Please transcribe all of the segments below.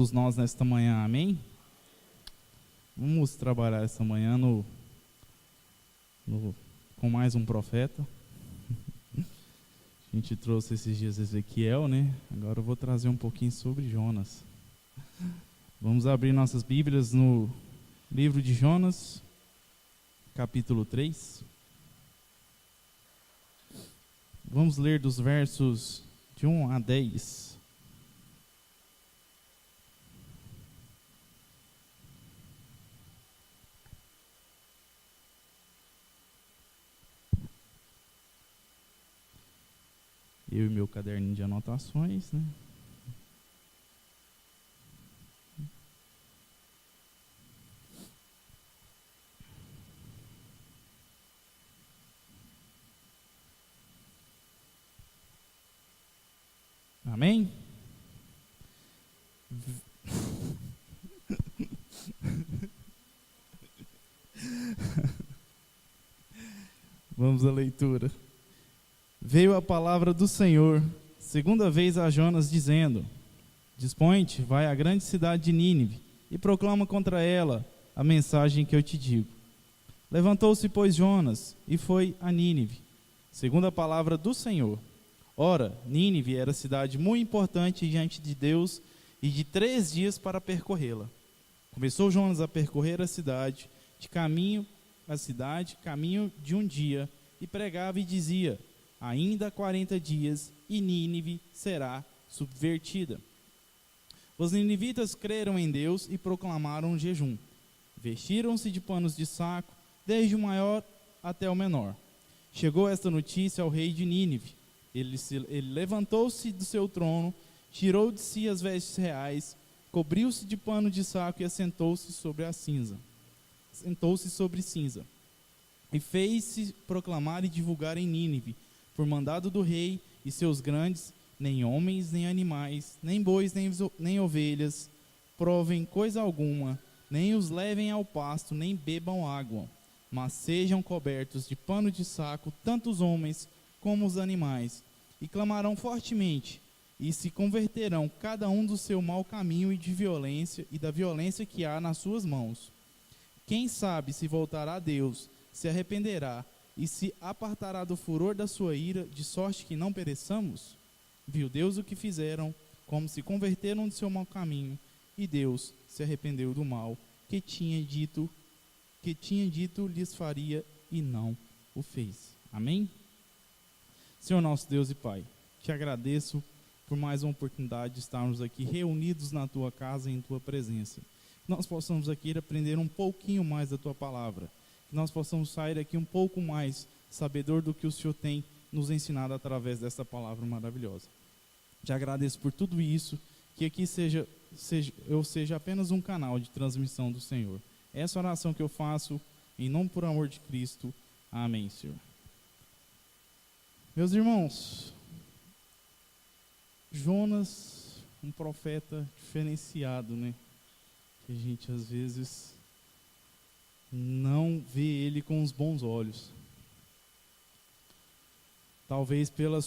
Todos nós nesta manhã, amém? Vamos trabalhar essa manhã com mais um profeta. A gente trouxe esses dias Ezequiel, né? Agora eu vou trazer um pouquinho sobre Jonas. Vamos abrir nossas Bíblias no livro de Jonas, capítulo 3. Vamos ler dos versos de 1 a 10. Eu e meu caderninho de anotações, né? Amém? Vamos à leitura. Veio a palavra do Senhor, segunda vez a Jonas, dizendo: Dispõe-te, vai à grande cidade de Nínive, e proclama contra ela a mensagem que eu te digo. Levantou-se, pois, Jonas, e foi a Nínive, segundo a palavra do Senhor. Ora, Nínive era cidade muito importante diante de Deus, e de 3 dias para percorrê-la. Começou Jonas a percorrer a cidade, caminho de um dia, e pregava e dizia: Ainda 40 dias, e Nínive será subvertida. Os ninivitas creram em Deus e proclamaram um jejum. Vestiram-se de panos de saco, desde o maior até o menor. Chegou esta notícia ao rei de Nínive. Ele levantou-se do seu trono, tirou de si as vestes reais, cobriu-se de pano de saco e assentou-se sobre cinza. E fez-se proclamar e divulgar em Nínive, por mandado do rei e seus grandes: nem homens, nem animais, nem bois, nem ovelhas, provem coisa alguma, nem os levem ao pasto, nem bebam água, mas sejam cobertos de pano de saco, tanto os homens como os animais, e clamarão fortemente, e se converterão cada um do seu mau caminho e da violência que há nas suas mãos. Quem sabe se voltará a Deus, se arrependerá, e se apartará do furor da sua ira, de sorte que não pereçamos? Viu Deus o que fizeram, como se converteram do seu mau caminho, e Deus se arrependeu do mal que tinha dito lhes faria, e não o fez. Amém? Senhor nosso Deus e Pai, te agradeço por mais uma oportunidade de estarmos aqui reunidos na tua casa e em tua presença. Que nós possamos aqui aprender um pouquinho mais da tua palavra. Que nós possamos sair aqui um pouco mais sabedor do que o Senhor tem nos ensinado através dessa palavra maravilhosa. Te agradeço por tudo isso, que aqui eu seja apenas um canal de transmissão do Senhor. Essa oração que eu faço, em nome por amor de Cristo. Amém, Senhor. Meus irmãos, Jonas, um profeta diferenciado, né? Que a gente às vezes não vê ele com os bons olhos. Talvez pela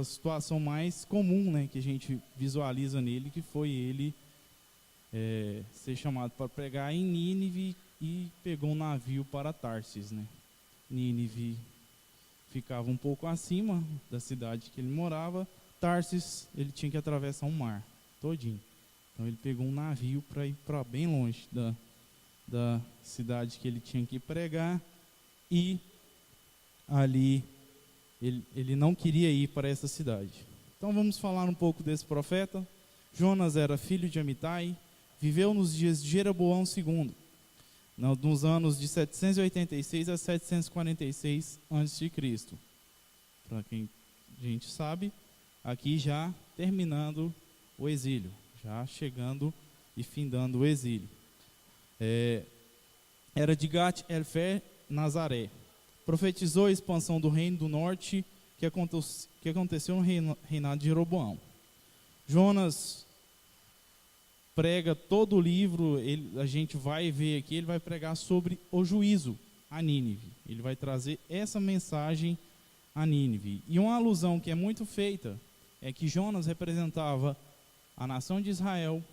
situação mais comum, né, que a gente visualiza nele, que foi ele ser chamado para pregar em Nínive e pegou um navio para Tarsis, né? Nínive ficava um pouco acima da cidade que ele morava. Tarsis, ele tinha que atravessar um mar todinho. Então ele pegou um navio para ir para bem longe da cidade que ele tinha que pregar, e ali ele não queria ir para essa cidade. Então vamos falar um pouco desse profeta. Jonas era filho de Amitai, viveu nos dias de Jeroboão II, nos anos de 786 a 746 a.C. Para quem a gente sabe, aqui já terminando o exílio, já chegando e findando o exílio. Era de Gat-Hefer, Nazaré. Profetizou a expansão do reino do norte que aconteceu no reinado de Jeroboão. Jonas prega todo o livro, a gente vai ver aqui, ele vai pregar sobre o juízo a Nínive. Ele vai trazer essa mensagem a Nínive. E uma alusão que é muito feita é que Jonas representava a nação de Israel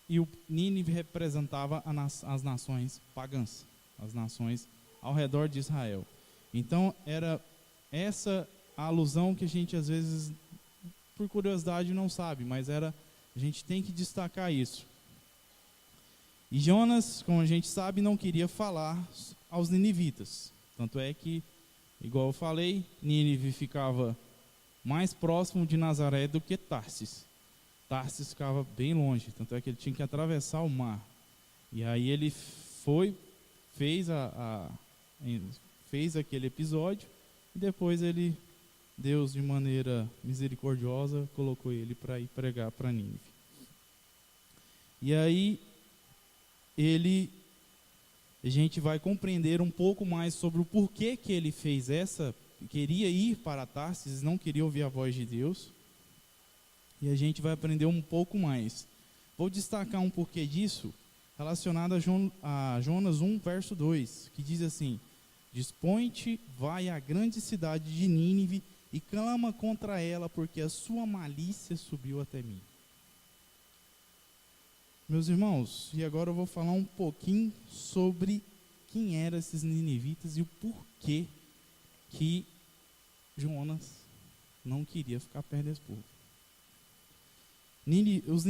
e o Nínive representava as nações pagãs, as nações ao redor de Israel. Então era essa a alusão que a gente às vezes, por curiosidade, não sabe, mas a gente tem que destacar isso. E Jonas, como a gente sabe, não queria falar aos ninivitas. Tanto é que, igual eu falei, Nínive ficava mais próximo de Nazaré do que Tarsis. Tarsis ficava bem longe, tanto é que ele tinha que atravessar o mar. E aí ele fez aquele episódio, e depois Deus, de maneira misericordiosa, colocou ele para ir pregar para Nínive. E aí a gente vai compreender um pouco mais sobre o porquê que ele fez queria ir para Tarsis, não queria ouvir a voz de Deus. E a gente vai aprender um pouco mais. Vou destacar um porquê disso, relacionado a Jonas 1, verso 2, que diz assim: Dispõe-te, vai à grande cidade de Nínive e clama contra ela, porque a sua malícia subiu até mim. Meus irmãos, e agora eu vou falar um pouquinho sobre quem eram esses ninivitas e o porquê que Jonas não queria ficar perto desse povo. Os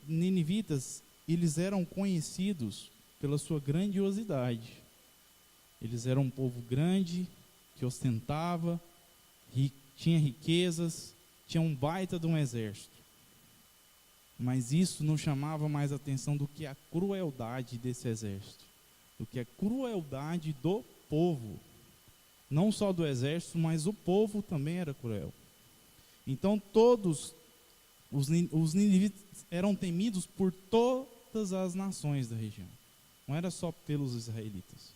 ninivitas, eles eram conhecidos pela sua grandiosidade. Eles eram um povo grande, que ostentava, tinha riquezas, tinha um baita de um exército. Mas isso não chamava mais atenção do que a crueldade desse exército, do que a crueldade do povo. Não só do exército, mas o povo também era cruel. Então todos os ninivitas eram temidos por todas as nações da região. Não era só pelos israelitas.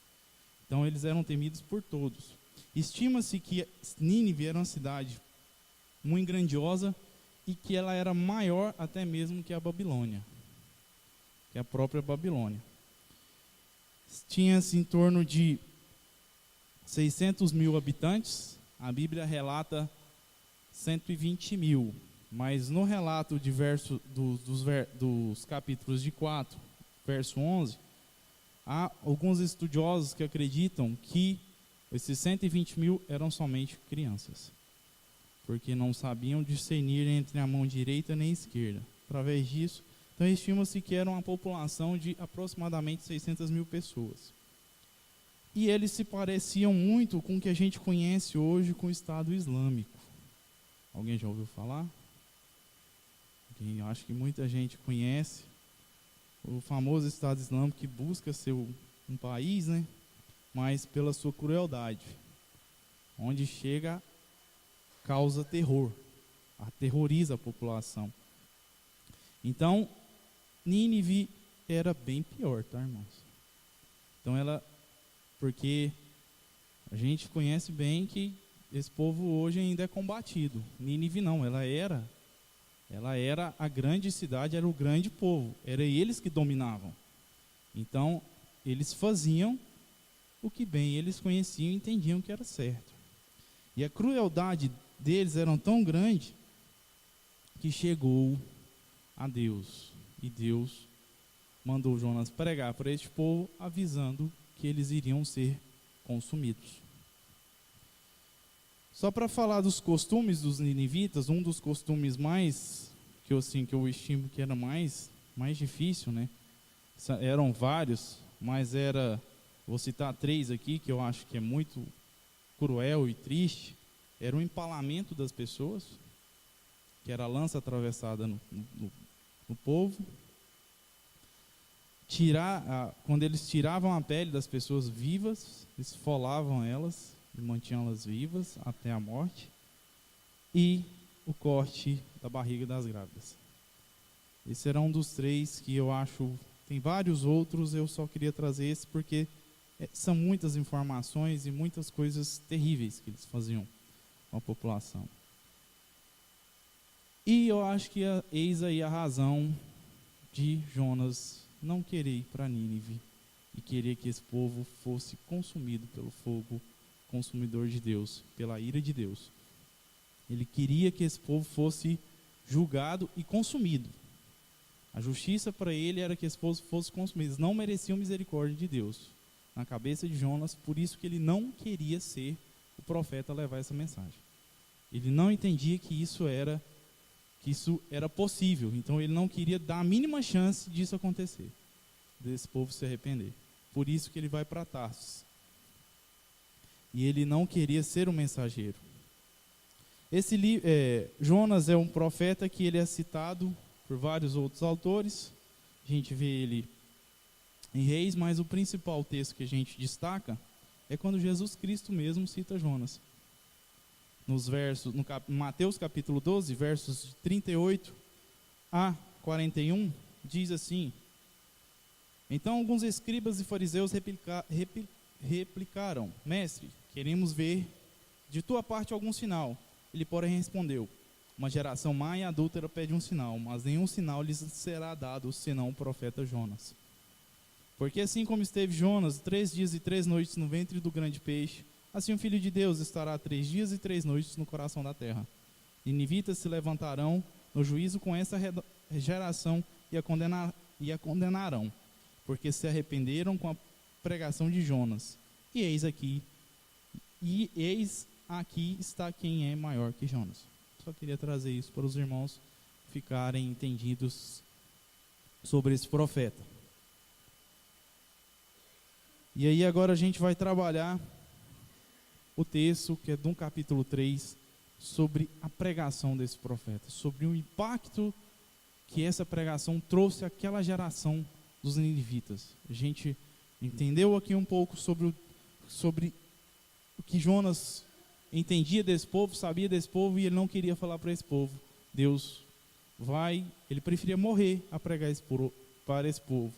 Então eles eram temidos por todos. Estima-se que Nínive era uma cidade muito grandiosa e que ela era maior até mesmo que a Babilônia, que a própria Babilônia. Tinha-se em torno de 600 mil habitantes, a Bíblia relata 120 mil, mas no relato dos capítulos de 4, verso 11, há alguns estudiosos que acreditam que esses 120 mil eram somente crianças, porque não sabiam discernir entre a mão direita nem esquerda. Através disso, então estima-se que era uma população de aproximadamente 600 mil pessoas. E eles se pareciam muito com o que a gente conhece hoje com o Estado Islâmico. Alguém já ouviu falar? Acho que muita gente conhece o famoso Estado Islâmico, que busca ser um país, né? Mas pela sua crueldade. Onde chega, causa terror, aterroriza a população. Então, Nínive era bem pior, tá, irmãos? Então porque a gente conhece bem que esse povo hoje ainda é combatido. Nínive não, ela era a grande cidade, era o grande povo, era eles que dominavam. Então, eles faziam o que bem eles conheciam e entendiam que era certo. E a crueldade deles era tão grande que chegou a Deus. E Deus mandou Jonas pregar para este povo, avisando que eles iriam ser consumidos. Só para falar dos costumes dos ninivitas, um dos costumes mais, que eu estimo que era mais difícil, né? Eram vários, mas vou citar 3 aqui, que eu acho que é muito cruel e triste. Era o empalamento das pessoas, que era a lança atravessada no povo. Quando eles tiravam a pele das pessoas vivas, esfolavam elas e mantinham elas vivas até a morte. E o corte da barriga das grávidas. Esse era um dos 3 que eu acho. Tem vários outros, eu só queria trazer esse porque são muitas informações e muitas coisas terríveis que eles faziam com a população. E eu acho que eis aí a razão de Jonas não querer ir para Nínive e querer que esse povo fosse consumido pelo fogo consumidor de Deus, pela ira de Deus. Ele queria que esse povo fosse julgado e consumido. A justiça para ele era que esse povo fosse consumido. Eles não mereciam misericórdia de Deus na cabeça de Jonas, por isso que ele não queria ser o profeta a levar essa mensagem. Ele não entendia que isso era possível, então ele não queria dar a mínima chance disso acontecer, desse povo se arrepender. Por isso que ele vai para Tarsus. E ele não queria ser um mensageiro. Jonas é um profeta que ele é citado por vários outros autores. A gente vê ele em Reis, mas o principal texto que a gente destaca é quando Jesus Cristo mesmo cita Jonas. Mateus capítulo 12, versos 38 a 41, diz assim: Então alguns escribas e fariseus replicaram: Mestre, queremos ver de tua parte algum sinal. Ele, porém, respondeu: Uma geração má e adúltera pede um sinal, mas nenhum sinal lhes será dado, senão o profeta Jonas. Porque assim como esteve Jonas 3 dias e 3 noites no ventre do grande peixe, assim o Filho de Deus estará 3 dias e 3 noites no coração da terra. Ninivitas se levantarão no juízo com essa geração e a condenarão, porque se arrependeram com a pregação de Jonas. E eis aqui está quem é maior que Jonas. Só queria trazer isso para os irmãos ficarem entendidos sobre esse profeta. E aí agora a gente vai trabalhar o texto que é do capítulo 3, sobre a pregação desse profeta, sobre o impacto que essa pregação trouxe àquela geração dos ninivitas. A gente entendeu aqui um pouco sobre o que Jonas entendia desse povo, sabia desse povo, e ele não queria falar para esse povo. Ele preferia morrer a pregar para esse povo,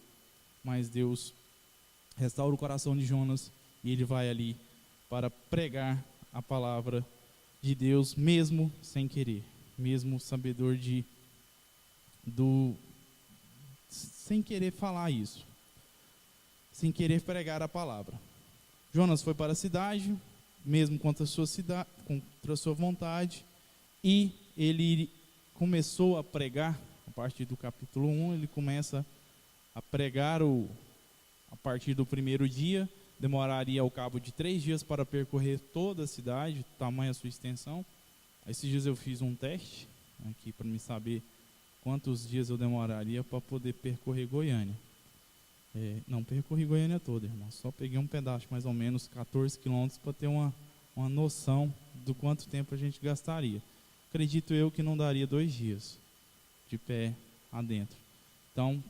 mas Deus restaura o coração de Jonas e ele vai ali para pregar a palavra de Deus, mesmo sem querer, mesmo sabedor sem querer falar isso, sem querer pregar a palavra. Jonas foi para a cidade, mesmo contra a sua vontade, e ele começou a pregar. A partir do capítulo 1, ele começa a pregar a partir do primeiro dia. Demoraria ao cabo de 3 dias para percorrer toda a cidade, tamanha a sua extensão. Esses dias eu fiz um teste aqui para me saber quantos dias eu demoraria para poder percorrer Goiânia. Não percorri Goiânia toda, irmão. Só peguei um pedaço, mais ou menos 14 quilômetros, para ter uma noção do quanto tempo a gente gastaria. Acredito eu que não daria 2 dias de pé adentro. Então,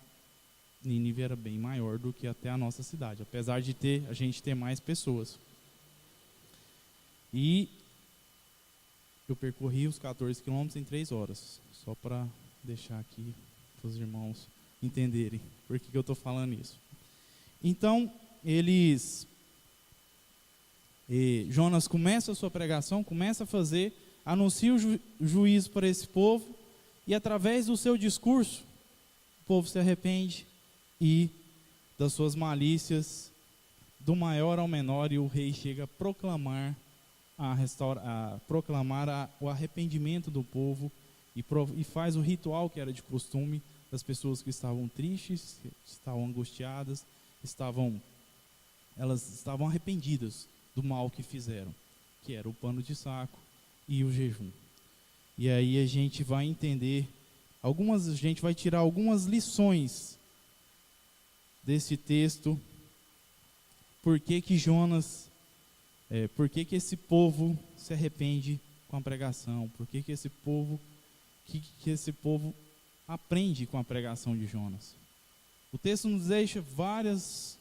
Nínive era bem maior do que até a nossa cidade, apesar de a gente ter mais pessoas. E eu percorri os 14 quilômetros em 3 horas, só para deixar aqui para os irmãos entenderem por que eu estou falando isso. Então, Jonas começa a sua pregação, começa a anuncia o juízo para esse povo, e através do seu discurso, o povo se arrepende, e das suas malícias, do maior ao menor, e o rei chega a proclamar o arrependimento do povo, e faz o ritual que era de costume das pessoas que estavam tristes, estavam angustiadas, elas estavam arrependidas do mal que fizeram, que era o pano de saco e o jejum. E aí a gente vai entender a gente vai tirar algumas lições desse texto. Por que esse povo se arrepende com a pregação? Por que esse povo aprende com a pregação de Jonas? O texto nos deixa várias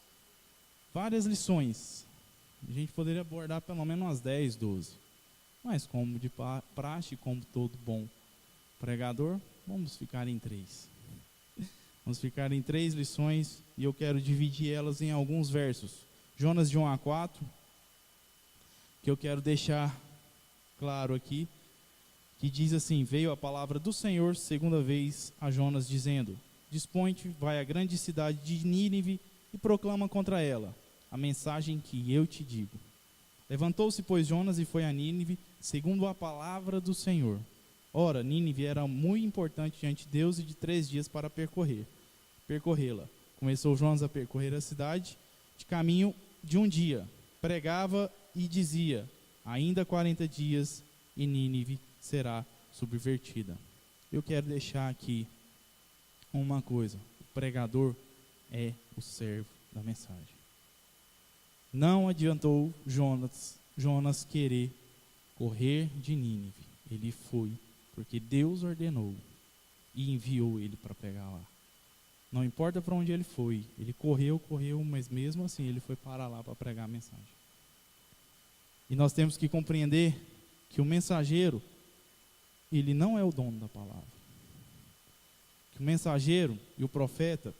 lições. A gente poderia abordar pelo menos umas 10, 12. Mas como de praxe, como todo bom pregador, vamos ficar em 3. Vamos ficar em 3 lições, e eu quero dividir elas em alguns versos. Jonas de 1 a 4, que eu quero deixar claro aqui, que diz assim: veio a palavra do Senhor segunda vez a Jonas, dizendo: dispõe-te, vai à grande cidade de Nínive e proclama contra ela a mensagem que eu te digo. Levantou-se, pois, Jonas e foi a Nínive, segundo a palavra do Senhor. Ora, Nínive era muito importante diante de Deus e de 3 dias para percorrê-la. Começou Jonas a percorrer a cidade de caminho de um dia. Pregava e dizia: ainda 40 dias e Nínive será subvertida. Eu quero deixar aqui uma coisa: o pregador é o servo da mensagem. Não adiantou Jonas querer correr de Nínive. Ele foi porque Deus ordenou e enviou ele para pregar lá. Não importa para onde ele foi, ele correu, mas mesmo assim ele foi parar lá para pregar a mensagem. E nós temos que compreender que o mensageiro, ele não é o dono da palavra. Que o mensageiro e o profeta,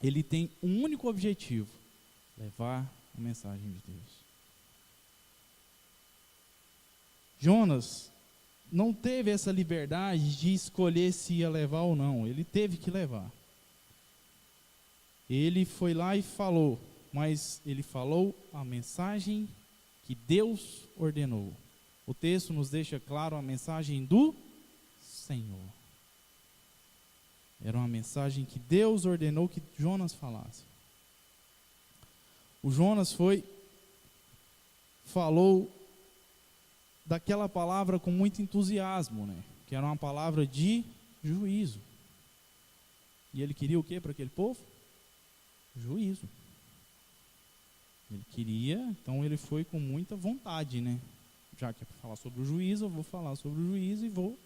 ele tem um único objetivo: levar a mensagem de Deus. Jonas não teve essa liberdade de escolher se ia levar ou não. Ele teve que levar. Ele foi lá e falou, mas ele falou a mensagem que Deus ordenou. O texto nos deixa claro a mensagem do Senhor. Era uma mensagem que Deus ordenou que Jonas falasse. O Jonas falou daquela palavra com muito entusiasmo, né? Que era uma palavra de juízo. E ele queria o que para aquele povo? Juízo. Ele queria, então ele foi com muita vontade, né? Já que é para falar sobre o juízo, eu vou falar sobre o juízo e vou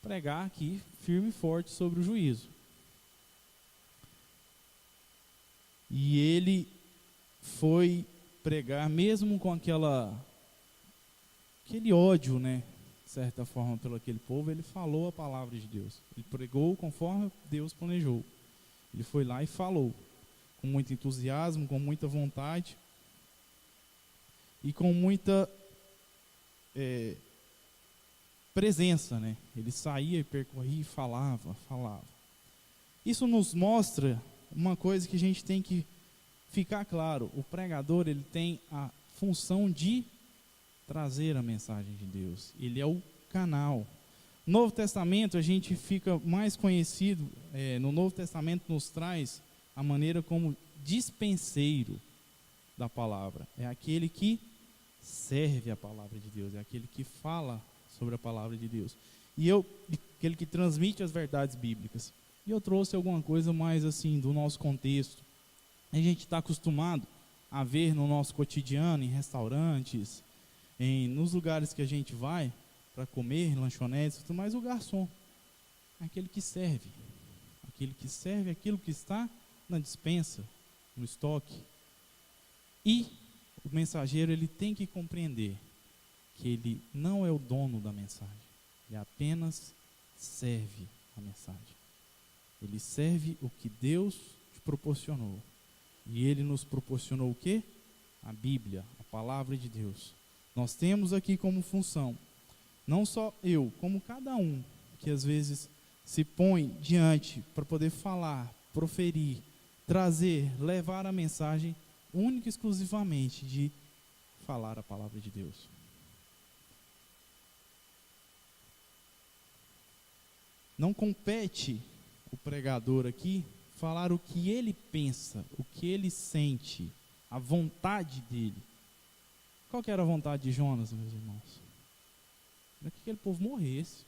pregar aqui firme e forte sobre o juízo. E ele foi pregar mesmo com aquele ódio, né, de certa forma, pelo aquele povo. Ele falou a palavra de Deus. Ele pregou conforme Deus planejou. Ele foi lá e falou com muito entusiasmo, com muita vontade e com muita presença, né? Ele saía e percorria e falava. Isso nos mostra uma coisa que a gente tem que ficar claro: o pregador, ele tem a função de trazer a mensagem de Deus. Ele é o canal. No Novo Testamento a gente fica mais conhecido, no Novo Testamento nos traz a maneira como dispenseiro da palavra. É aquele que serve a palavra de Deus, é aquele que fala sobre a palavra de Deus. Aquele que transmite as verdades bíblicas. E eu trouxe alguma coisa mais assim do nosso contexto. A gente está acostumado a ver no nosso cotidiano, em restaurantes, nos lugares que a gente vai para comer, lanchonetes, tudo mais, o garçom, aquele que serve aquilo que está na despensa, no estoque. E o mensageiro, ele tem que compreender que ele não é o dono da mensagem, ele apenas serve a mensagem. Ele serve o que Deus te proporcionou. E ele nos proporcionou o quê? A Bíblia, a palavra de Deus. Nós temos aqui como função, não só eu, como cada um que às vezes se põe diante para poder falar, proferir, trazer, levar a mensagem, única e exclusivamente de falar a palavra de Deus. Não compete o pregador aqui falar o que ele pensa, o que ele sente, a vontade dele. Qual que era a vontade de Jonas, meus irmãos? Era que aquele povo morresse.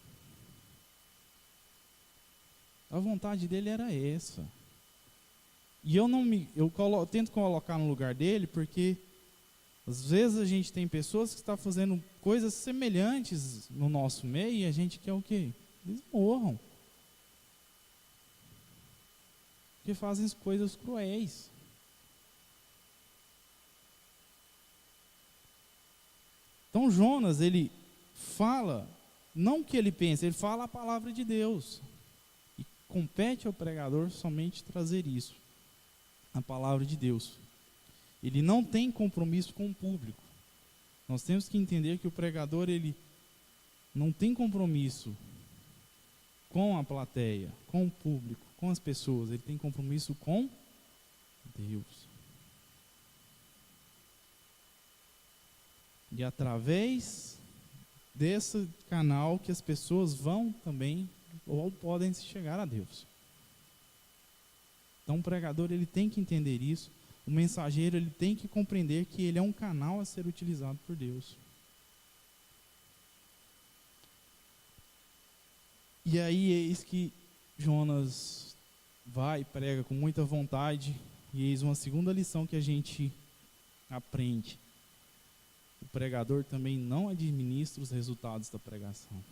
A vontade dele era essa. E eu tento colocar no lugar dele, porque às vezes a gente tem pessoas que estão fazendo coisas semelhantes no nosso meio e a gente quer o quê? Eles morram. Porque fazem coisas cruéis. Então Jonas, ele fala, não o que ele pensa, ele fala a palavra de Deus. E compete ao pregador somente trazer isso, a palavra de Deus. Ele não tem compromisso com o público. Nós temos que entender que o pregador, ele não tem compromisso com a plateia, com o público, com as pessoas. Ele tem compromisso com Deus. E através desse canal que as pessoas vão também ou podem chegar a Deus. Então o pregador ele tem que entender isso, o mensageiro ele tem que compreender que ele é um canal a ser utilizado por Deus. E aí eis que Jonas vai e prega com muita vontade, e eis uma segunda lição que a gente aprende. O pregador também não administra os resultados da pregação.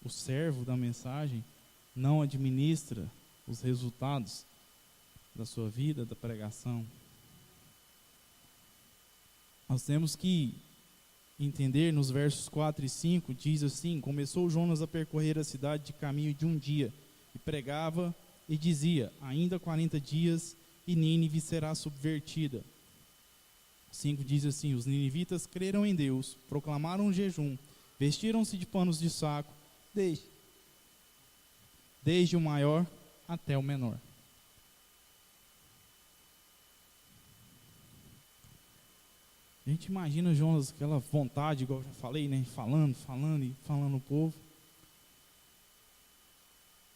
O servo da mensagem não administra os resultados da sua vida, da pregação. Nós temos que entender nos versos 4 e 5, diz assim: começou Jonas a percorrer a cidade de caminho de um dia, e pregava e dizia: ainda 40 dias e Nínive será subvertida. 5 diz assim: os ninivitas creram em Deus, proclamaram um jejum, vestiram-se de panos de saco, desde o maior até o menor. A gente imagina Jonas, aquela vontade, igual eu já falei, né? Falando o povo.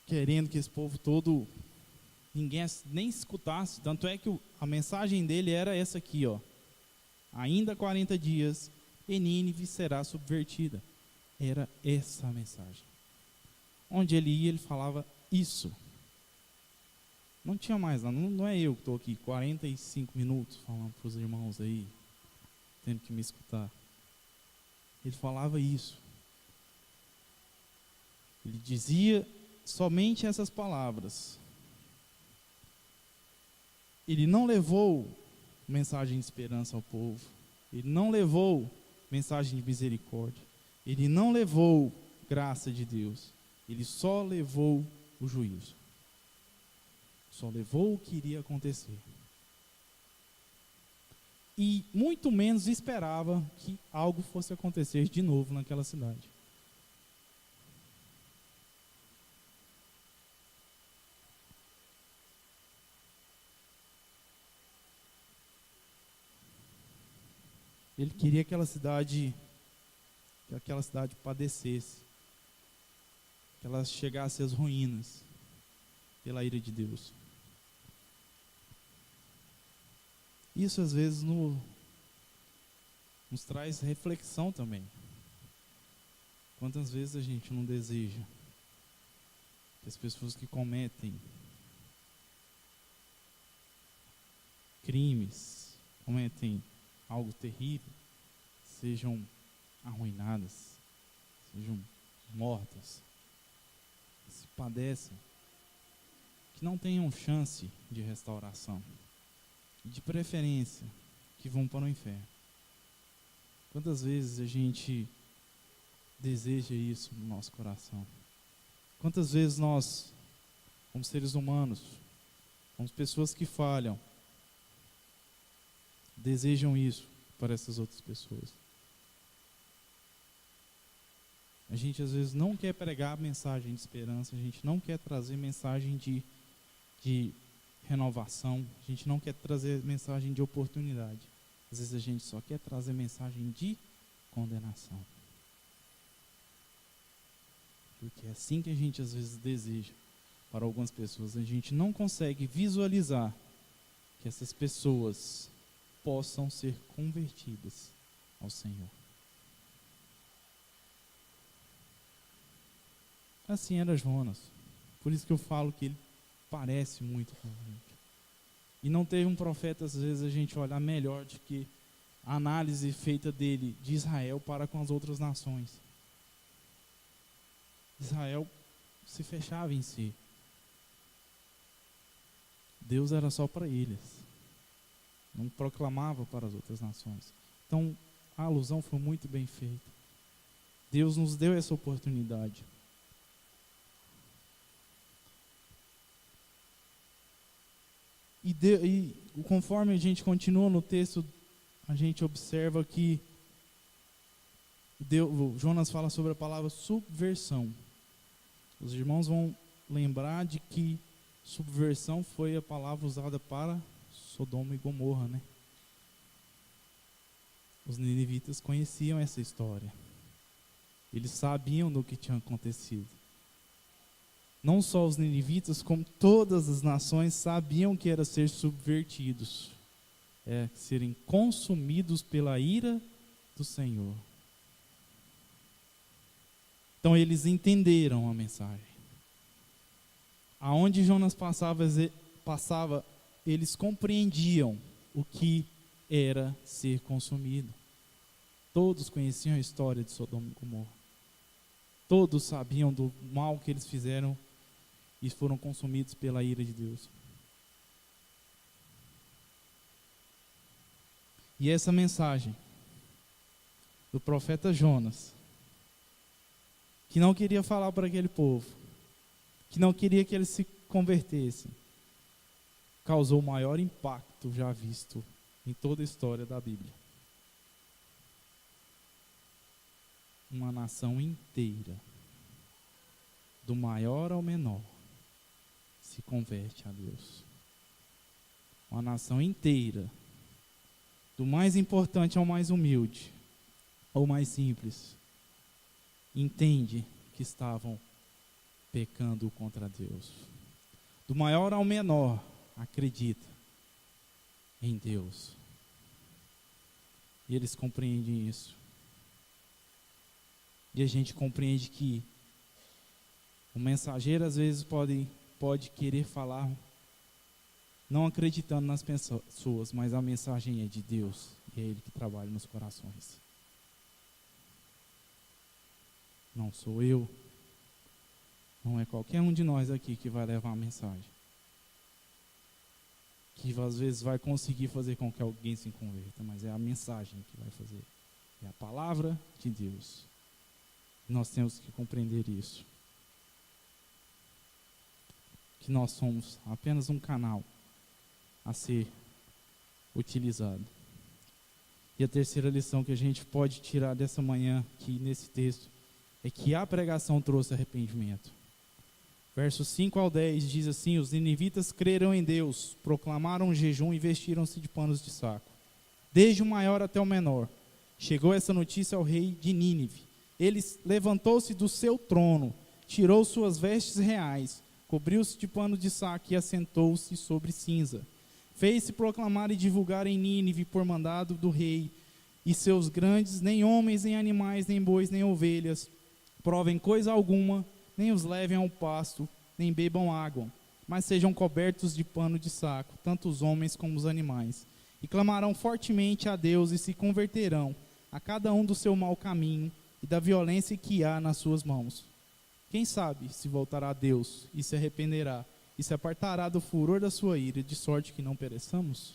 Querendo que esse povo todo, ninguém nem escutasse. Tanto é que a mensagem dele era essa aqui, ó. Ainda 40 dias e Nínive será subvertida. Era essa a mensagem. Onde ele ia, ele falava isso. Não tinha mais nada. Não é eu que estou aqui 45 minutos falando para os irmãos aí, tendo que me escutar. Ele falava isso. Ele dizia somente essas palavras. Ele não levou mensagem de esperança ao povo. Ele não levou mensagem de misericórdia. Ele não levou graça de Deus. Ele só levou o juízo. Só levou o que iria acontecer. E muito menos esperava que algo fosse acontecer de novo naquela cidade. Ele queria que aquela cidade padecesse, que ela chegasse às ruínas pela ira de Deus. Isso às vezes nos traz reflexão também. Quantas vezes a gente não deseja que as pessoas que cometem crimes, cometem algo terrível, sejam arruinadas, sejam mortas, se padecem, que não tenham chance de restauração, de preferência, que vão para o inferno. Quantas vezes a gente deseja isso no nosso coração? Quantas vezes nós, como seres humanos, como pessoas que falham, desejam isso para essas outras pessoas? A gente às vezes não quer pregar mensagem de esperança, a gente não quer trazer mensagem de renovação, a gente não quer trazer mensagem de oportunidade. Às vezes a gente só quer trazer mensagem de condenação. Porque é assim que a gente às vezes deseja para algumas pessoas. A gente não consegue visualizar que essas pessoas possam ser convertidas ao Senhor. Assim era Jonas. Por isso que eu falo que ele parece muito com a gente. E não teve um profeta, às vezes, a gente olhar melhor do que a análise feita dele, de Israel, para com as outras nações. Israel se fechava em si. Deus era só para eles. Não proclamava para as outras nações. Então, a alusão foi muito bem feita. Deus nos deu essa oportunidade. E conforme a gente continua no texto, a gente observa que Jonas fala sobre a palavra subversão. Os irmãos vão lembrar de que subversão foi a palavra usada para Sodoma e Gomorra, né? Os ninivitas conheciam essa história. Eles sabiam do que tinha acontecido. Não só os ninivitas, como todas as nações sabiam que era ser subvertidos, serem consumidos pela ira do Senhor. Então eles entenderam a mensagem. Aonde Jonas passava, eles compreendiam o que era ser consumido. Todos conheciam a história de Sodoma e Gomorra. Todos sabiam do mal que eles fizeram e foram consumidos pela ira de Deus. E essa mensagem do profeta Jonas, que não queria falar para aquele povo, que não queria que eles se convertessem, causou o maior impacto já visto em toda a história da Bíblia. Uma nação inteira, do maior ao menor, se converte a Deus. Uma nação inteira, do mais importante ao mais humilde, ou mais simples, entende que estavam pecando contra Deus. Do maior ao menor, acredita em Deus. E eles compreendem isso. E a gente compreende que o mensageiro às vezes pode querer falar não acreditando nas pessoas, mas a mensagem é de Deus e é Ele que trabalha nos corações. Não sou eu, não é qualquer um de nós aqui que vai levar a mensagem, que às vezes vai conseguir fazer com que alguém se converta, mas é a mensagem que vai fazer, é a palavra de Deus. Nós temos que compreender isso, que nós somos apenas um canal a ser utilizado. E a terceira lição que a gente pode tirar dessa manhã, aqui nesse texto, é que a pregação trouxe arrependimento. Versos 5 ao 10 diz assim: os ninivitas creram em Deus, proclamaram jejum e vestiram-se de panos de saco, desde o maior até o menor. Chegou essa notícia ao rei de Nínive. Ele levantou-se do seu trono, tirou suas vestes reais, cobriu-se de pano de saco e assentou-se sobre cinza. Fez-se proclamar e divulgar em Nínive por mandado do rei e seus grandes: nem homens, nem animais, nem bois, nem ovelhas provem coisa alguma, nem os levem ao pasto, nem bebam água, mas sejam cobertos de pano de saco, tanto os homens como os animais. E clamarão fortemente a Deus e se converterão, a cada um do seu mau caminho e da violência que há nas suas mãos. Quem sabe se voltará a Deus e se arrependerá e se apartará do furor da sua ira, de sorte que não pereçamos?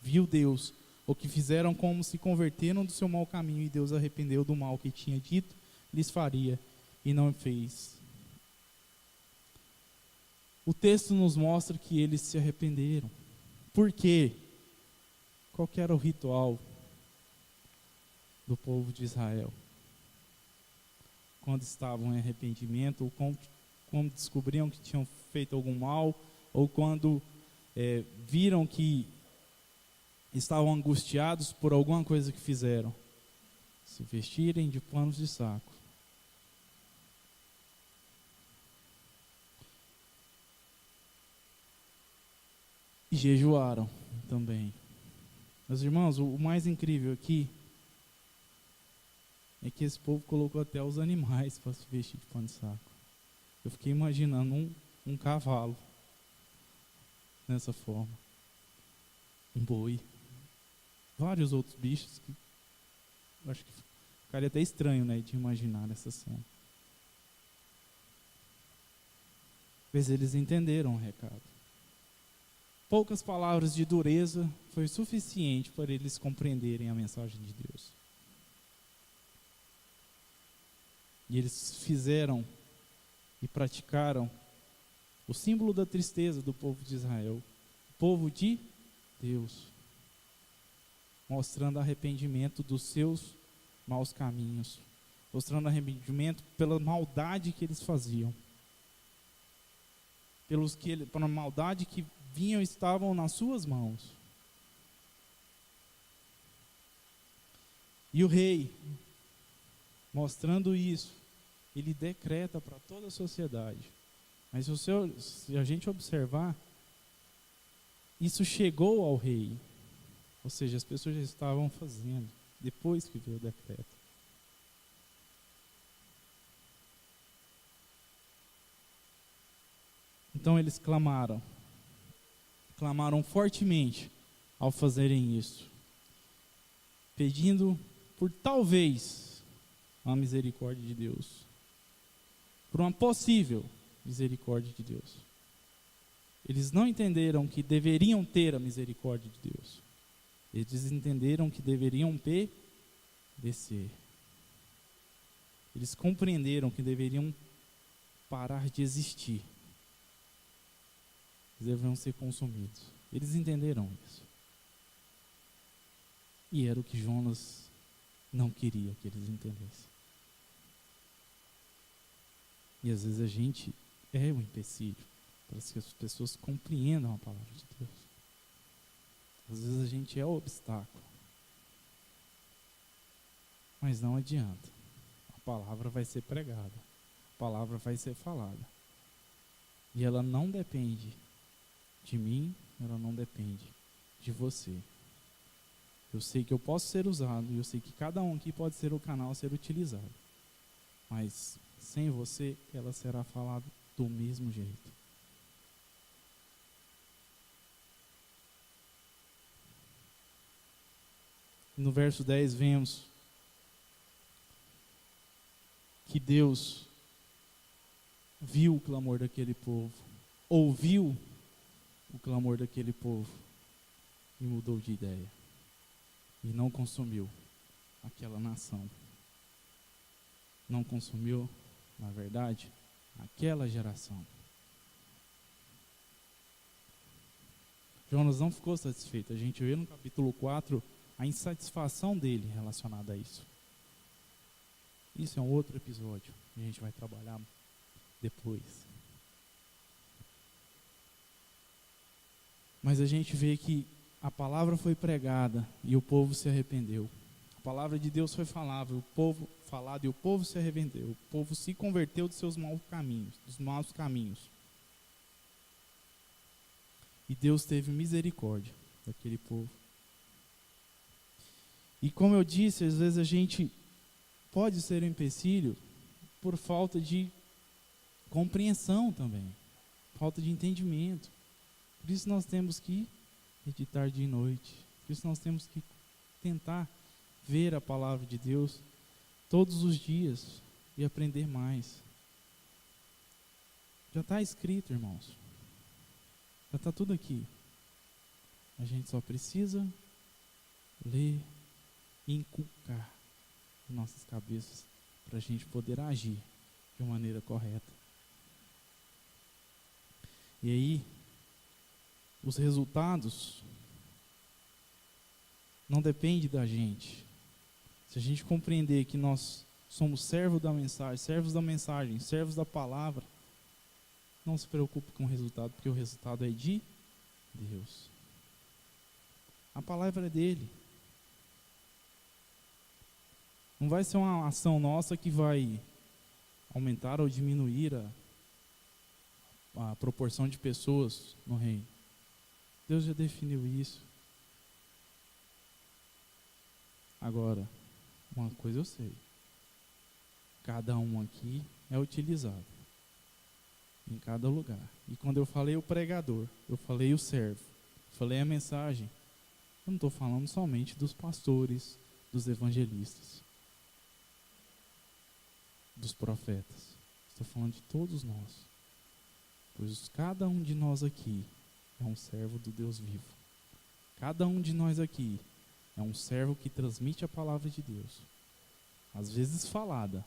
Viu Deus o que fizeram, como se converteram do seu mau caminho, e Deus arrependeu do mal que tinha dito lhes faria, e não fez. O texto nos mostra que eles se arrependeram. Por quê? Qual que era o ritual do povo de Israel quando estavam em arrependimento, ou quando descobriam que tinham feito algum mal, ou quando viram que estavam angustiados por alguma coisa que fizeram? Se vestirem de panos de saco. E jejuaram também. Meus irmãos, o mais incrível aqui é que esse povo colocou até os animais para se vestir de pano de saco. Eu fiquei imaginando um cavalo dessa forma, um boi, vários outros bichos que eu acho que ficaria até estranho, né, de imaginar essa cena. Mas eles entenderam o recado. Poucas palavras de dureza foi suficiente para eles compreenderem a mensagem de Deus. E eles fizeram e praticaram o símbolo da tristeza do povo de Israel, o povo de Deus, mostrando arrependimento dos seus maus caminhos, mostrando arrependimento pela maldade que eles faziam, pela maldade que estavam nas suas mãos. E o rei, mostrando isso, ele decreta para toda a sociedade. Mas se a gente observar, isso chegou ao rei. Ou seja, as pessoas já estavam fazendo, depois que veio o decreto. Então eles clamaram fortemente ao fazerem isso, pedindo por talvez a misericórdia de Deus, por uma possível misericórdia de Deus. Eles não entenderam que deveriam ter a misericórdia de Deus. Eles entenderam que deveriam perecer. Eles compreenderam que deveriam parar de existir. Eles deveriam ser consumidos. Eles entenderam isso. E era o que Jonas não queria que eles entendessem. E às vezes a gente é um empecilho para que as pessoas compreendam a palavra de Deus. Às vezes a gente é o obstáculo. Mas não adianta. A palavra vai ser pregada. A palavra vai ser falada. E ela não depende de mim, ela não depende de você. Eu sei que eu posso ser usado, e eu sei que cada um aqui pode ser o canal a ser utilizado. Mas sem você, ela será falada do mesmo jeito. No verso 10 vemos que Deus viu o clamor daquele povo, ouviu o clamor daquele povo e mudou de ideia. E não consumiu aquela nação. Não consumiu, na verdade, aquela geração. Jonas não ficou satisfeito. A gente vê no capítulo 4 a insatisfação dele relacionada a isso. Isso é um outro episódio. A gente vai trabalhar depois. Mas a gente vê que a palavra foi pregada e o povo se arrependeu. A palavra de Deus foi falada, o povo falado e o povo se arrependeu. O povo se converteu dos seus maus caminhos. E Deus teve misericórdia daquele povo. E como eu disse, às vezes a gente pode ser um empecilho por falta de compreensão também, falta de entendimento. Por isso nós temos que meditar dia e noite. Por isso nós temos que tentar ver a palavra de Deus todos os dias e aprender mais. Já está escrito, irmãos. Já está tudo aqui. A gente só precisa ler e inculcar em nossas cabeças para a gente poder agir de uma maneira correta. E aí, os resultados não dependem da gente. Se a gente compreender que nós somos servos da mensagem, servos da palavra, não se preocupe com o resultado, porque o resultado é de Deus. A palavra é dele. Não vai ser uma ação nossa que vai aumentar ou diminuir a proporção de pessoas no reino. Deus já definiu isso. Agora, uma coisa eu sei. Cada um aqui é utilizado. Em cada lugar. E quando eu falei o pregador, eu falei o servo, falei a mensagem, eu não estou falando somente dos pastores, dos evangelistas, dos profetas. Estou falando de todos nós. Pois cada um de nós aqui é um servo do Deus vivo. Cada um de nós aqui é um servo que transmite a palavra de Deus. Às vezes falada,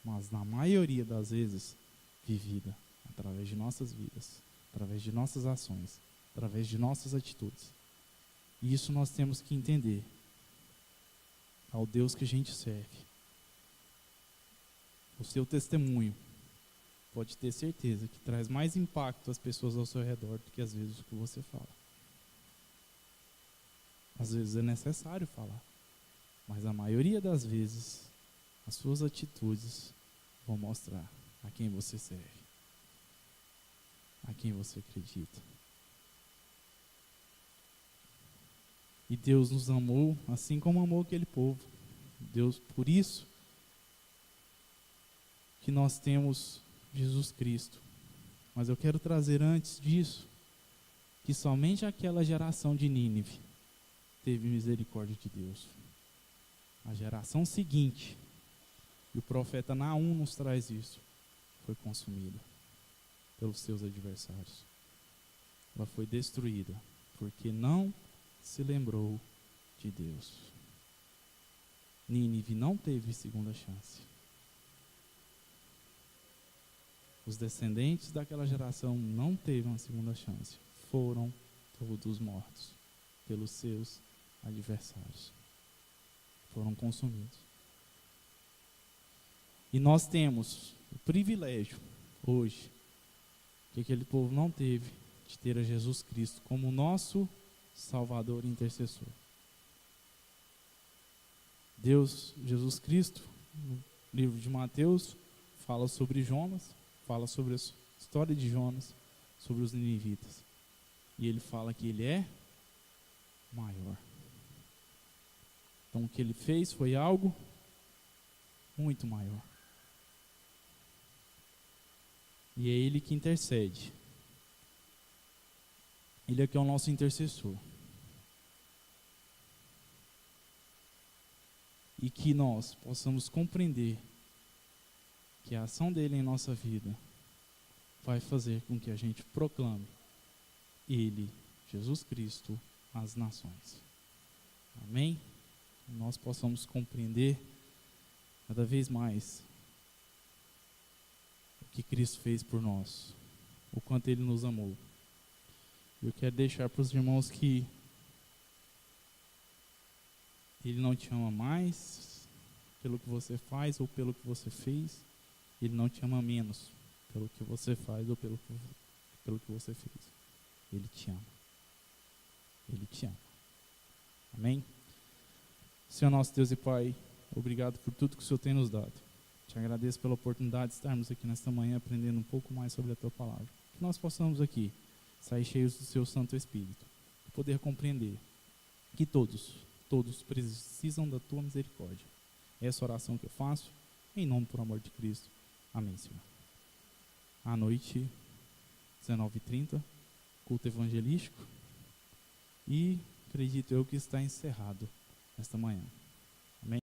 mas na maioria das vezes vivida. Através de nossas vidas, através de nossas ações, através de nossas atitudes. E isso nós temos que entender. Ao Deus que a gente serve. O seu testemunho pode ter certeza que traz mais impacto às pessoas ao seu redor do que às vezes o que você fala. Às vezes é necessário falar, mas a maioria das vezes, as suas atitudes vão mostrar a quem você serve, a quem você acredita. E Deus nos amou assim como amou aquele povo. Deus, por isso que nós temos Jesus Cristo. Mas eu quero trazer antes disso, que somente aquela geração de Nínive teve misericórdia de Deus. A geração seguinte, e o profeta Naum nos traz isso, foi consumida pelos seus adversários. Ela foi destruída, porque não se lembrou de Deus. Nínive não teve segunda chance. Os descendentes daquela geração não teve uma segunda chance. Foram todos mortos pelos seus adversários. Foram consumidos. E nós temos o privilégio, hoje, que aquele povo não teve, de ter a Jesus Cristo como nosso Salvador e intercessor. Deus, Jesus Cristo, no livro de Mateus, fala sobre Jonas, fala sobre a história de Jonas, sobre os ninivitas. E ele fala que ele é maior. Então o que ele fez foi algo muito maior. E é ele que intercede. Ele é que é o nosso intercessor. E que nós possamos compreender que a ação dele em nossa vida vai fazer com que a gente proclame ele, Jesus Cristo, às nações. Amém? Nós possamos compreender cada vez mais o que Cristo fez por nós, o quanto ele nos amou. Eu quero deixar para os irmãos que ele não te ama mais pelo que você faz ou pelo que você fez. Ele não te ama menos pelo que você faz ou pelo que você fez. Ele te ama. Ele te ama. Amém? Senhor nosso Deus e Pai, obrigado por tudo que o Senhor tem nos dado. Te agradeço pela oportunidade de estarmos aqui nesta manhã aprendendo um pouco mais sobre a Tua Palavra. Que nós possamos aqui sair cheios do Seu Santo Espírito e poder compreender que todos precisam da Tua misericórdia. Essa oração que eu faço, em nome por amor de Cristo. Amém, Senhor. À noite, 19h30, culto evangelístico. E acredito eu que está encerrado esta manhã.